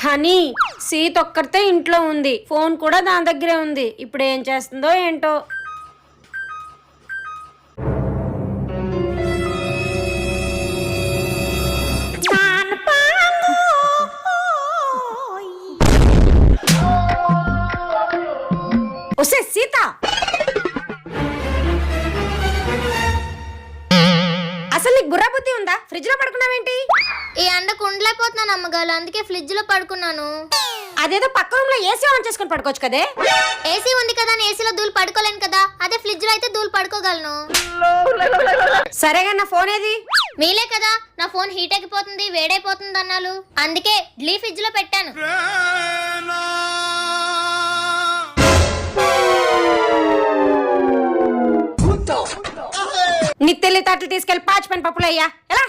Honey Sita ఒక్కరితే ఇంట్లో ఉంది, phone కూడా దాని దగ్గరే ఉంది. ఇప్పుడు ఏం చేస్తుందో ఏంటో. ఒసే సీత, అసలు నీకు బుర్ర బుద్ధి ఉందా? ఫ్రిడ్జ్ లో పడుకున్నావేంటి? ఈ ఎండకు ఉండలేకపోతున్నాను అమ్మగారు, అందుకే ఫ్రిడ్జ్ లో పడుకున్నాను. అదేదో పక్క రూమ్ లో ఏసీ ఆన్ చేసుకుని పడుకోవచ్చు కదే. ఏసీ ఉంది కదా అని ఏసీలో దూలు పడుకోలేను కదా, అదే ఫ్రిడ్జ్ లో అయితే దూలు పడుకోగలను. సరేగా, నా ఫోన్ ఏది? మీలే కదా నా ఫోన్ హీట్ ఎక్కిపోతుంది, వేడైపోతుంది అన్నాలు, అందుకే డ్లీ ఫ్రిడ్జ్ లో పెట్టాను. నీ తెలివితేటలు తీసుకెళ్లి పాచి పని పప్పులు అయ్యా ఎలా